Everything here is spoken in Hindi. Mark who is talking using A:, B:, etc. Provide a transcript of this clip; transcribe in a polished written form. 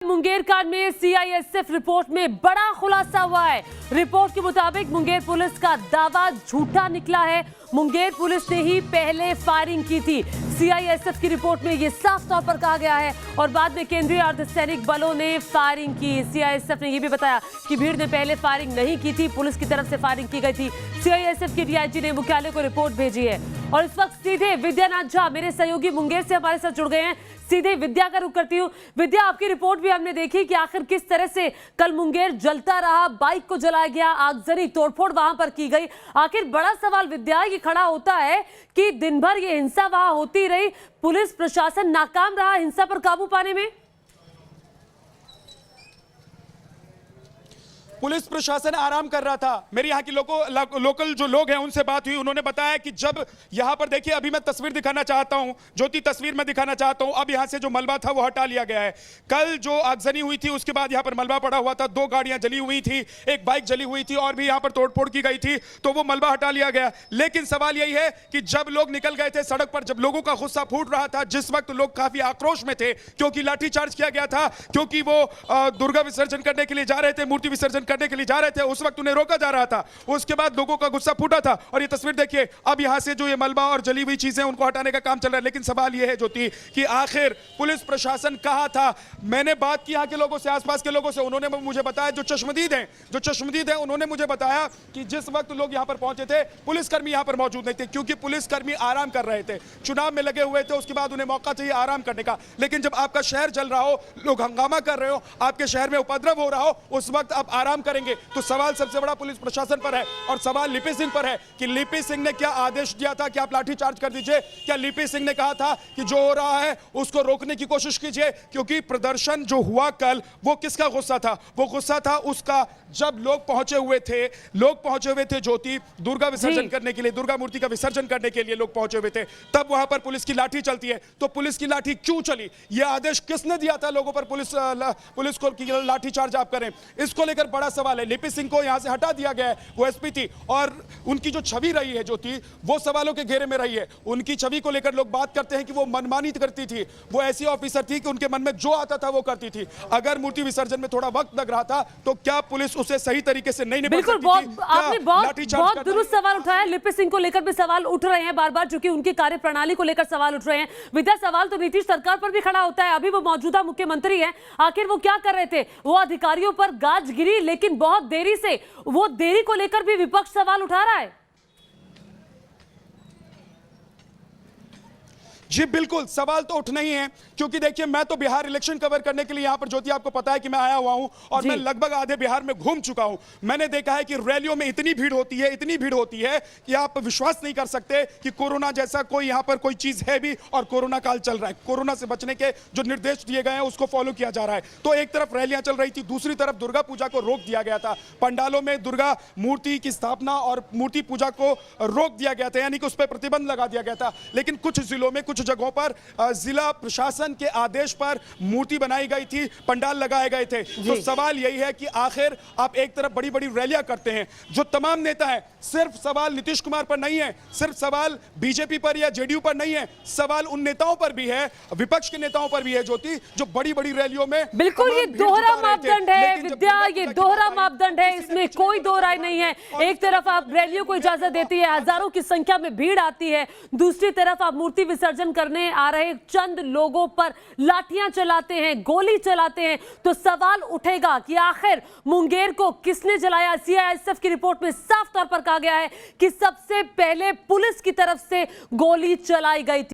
A: मुंगेर कांड में सीआईएसएफ रिपोर्ट में बड़ा खुलासा हुआ है। रिपोर्ट के मुताबिक मुंगेर पुलिस का दावा झूठा निकला है। मुंगेर पुलिस ने ही पहले फायरिंग की थी। सीआईएसएफ की रिपोर्ट में यह साफ तौर पर कहा गया है और बाद में केंद्रीय अर्धसैनिक बलों ने फायरिंग की। सीआईएसएफ ने यह भी बताया कि भीड़ ने पहले फायरिंग नहीं की थी, पुलिस की तरफ से फायरिंग की गई थी। सीआईएसएफ की डीआईजी ने मुख्यालय को रिपोर्ट भेजी है और इस वक्त सीधे विद्यानाथ झा मेरे सहयोगी मुंगेर से हमारे साथ जुड़ गए हैं। सीधे विद्या का रुख करती हूँ। विद्या, आपकी रिपोर्ट भी हमने देखी कि आखिर किस तरह से कल मुंगेर जलता रहा, बाइक को जलाया गया, आगजनी तोड़फोड़ वहां पर की गई। आखिर बड़ा सवाल विद्या ये खड़ा होता है कि दिन भर ये हिंसा वहां होती रही, पुलिस प्रशासन नाकाम रहा हिंसा पर काबू पाने में।
B: पुलिस प्रशासन आराम कर रहा था। मेरे यहाँ की लोकल जो लोग हैं उनसे बात हुई, उन्होंने बताया कि जब यहाँ पर देखिए, अभी मैं तस्वीर दिखाना चाहता हूँ, ज्योति तस्वीर में दिखाना चाहता हूँ। अब यहाँ से जो मलबा था वो हटा लिया गया है। कल जो आगजनी हुई थी उसके बाद यहाँ पर मलबा पड़ा हुआ था, 2 गाड़ियां जली हुई थी, एक बाइक जली हुई थी और भी यहाँ पर तोड़फोड़ की गई थी, तो वो मलबा हटा लिया गया। लेकिन सवाल यही है कि जब लोग निकल गए थे सड़क पर, जब लोगों का गुस्सा फूट रहा था, जिस वक्त लोग काफी आक्रोश में थे क्योंकि लाठीचार्ज किया गया था, क्योंकि वो दुर्गा विसर्जन करने के लिए जा रहे थे, मूर्ति विसर्जन करने के लिए जा रहे थे, उस वक्त उन्हें रोका जा रहा था। उसके बाद लोगों का गुस्सा फूटा था और ये तस्वीर देखिए, अब यहां से जो ये मलबा और जली हुई चीजें उनको हटाने का काम चल रहा है। लेकिन सवाल ये है ज्योति कि आखिर पुलिस प्रशासन कहां था। मैंने बात की यहां के लोगों से, आसपास के लोगों से, उन्होंने मुझे बताया, जो चश्मदीद हैं उन्होंने मुझे बताया कि जिस वक्त लोग यहां पर पहुंचे थे पुलिसकर्मी यहां पर मौजूद नहीं थे, क्योंकि पुलिसकर्मी आराम कर रहे थे, चुनाव में लगे हुए थे, उसके बाद उन्हें मौका चाहिए आराम करने का। लेकिन जब आपका शहर जल रहा हो, लोग हंगामा कर रहे हो, आपके शहर में उपद्रव हो रहा हो, उस वक्त आप आराम करेंगे। तो सवाल सबसे बड़ा पुलिस प्रशासन पर है और सवाल लिपि सिंह पर है कि लिपि सिंह ने क्या आदेश दिया था कि आप लाठीचार्ज कर दीजिए। क्या लिपि सिंह ने कहा था कि जो हो रहा है उसको रोकने की कोशिश कीजिए? क्योंकि प्रदर्शन जो हुआ कल, वो किसका गुस्सा था? वो गुस्सा था उसका जब लोग पहुंचे हुए थे ज्योति, दुर्गा विसर्जन करने के लिए, दुर्गा मूर्ति का विसर्जन करने के लिए लोग पहुंचे हुए थे, तब वहां पर पुलिस की लाठी चलती है। तो पुलिस की लाठी क्यों चली? यह आदेश किसने दिया था लोगों पर पुलिस को लाठीचार्ज आप करें? इसको लेकर बड़ा सवाल है। लिपि सिंह को यहां से हटा दिया गया है, वो एसपी थी और उनकी जो छवि रही है ज्योति, वो सवालों के घेरे में रही है। उनकी छवि को लेकर लोग बात करते हैं कि वो मनमानी करती थी, वो ऐसी ऑफिसर थी कि उनके मन में जो आता था वो करती थी। अगर मूर्ति विसर्जन में थोड़ा वक्त लग रहा था तो क्या पुलिस उसे सही तरीके से नहीं निपट सकती थी?
A: आपने बहुत दुरुस्त सवाल उठाया। लिपि सिंह को लेकर भी सवाल उठ रहे हैं बार बार, जो कि उनकी कार्यप्रणाली को लेकर सवाल उठ रहे हैं। विद्या, सवाल तो नीतीश सरकार पर भी खड़ा होता है। अभी वो मौजूदा मुख्यमंत्री है, आखिर वो क्या कर रहे थे? वो अधिकारियों पर गाज गिरी, लेकिन बहुत देरी से, वो देरी को लेकर भी विपक्ष सवाल उठा रहा है।
B: जी बिल्कुल, सवाल तो उठना ही है, क्योंकि देखिए मैं तो बिहार इलेक्शन कवर करने के लिए यहां पर ज्योति आपको पता है कि मैं आया हुआ हूं और मैं लगभग आधे बिहार में घूम चुका हूं। मैंने देखा है कि रैलियों में इतनी भीड़ होती है कि आप विश्वास नहीं कर सकते कि कोरोना जैसा कोई यहां पर कोई चीज है भी और कोरोना काल चल रहा है। कोरोना से बचने के जो निर्देश दिए गए हैं उसको फॉलो किया जा रहा है। तो एक तरफ रैलियां चल रही थी, दूसरी तरफ दुर्गा पूजा को रोक दिया गया था। पंडालों में दुर्गा मूर्ति की स्थापना और मूर्ति पूजा को रोक दिया गया था, यानी कि उस पर प्रतिबंध लगा दिया गया था। लेकिन कुछ जिलों में, कुछ जगहों पर जिला प्रशासन के आदेश पर मूर्ति बनाई गई थी, पंडाल लगाए गए थे। तो सवाल यही है कि आखिर आप एक तरफ बड़ी बड़ी रैलियां करते हैं, जो तमाम नेता हैं, सिर्फ सवाल नीतीश कुमार पर नहीं है, सिर्फ सवाल बीजेपी पर या जेडीयू पर नहीं है, सवाल उन नेताओं पर भी है, विपक्ष के नेताओं पर भी है ज्योति, जो बड़ी बड़ी रैलियों में
A: बिल्कुल ये दोहरा मापदंड है विद्या, ये दोहरा मापदंड है, इसमें कोई दो राय नहीं है। एक तरफ आप रैलियों को इजाजत देती है, हजारों की संख्या में भीड़ आती है, दूसरी तरफ आप मूर्ति विसर्जन करने आ रहे चंद लोगों पर लाठियां चलाते हैं, गोली चलाते हैं। तो सवाल उठेगा कि आखिर मुंगेर को किसने जलाया? सीआईएसएफ की रिपोर्ट में साफ तौर पर कहा गया है कि सबसे पहले पुलिस की तरफ से गोली चलाई गई थी।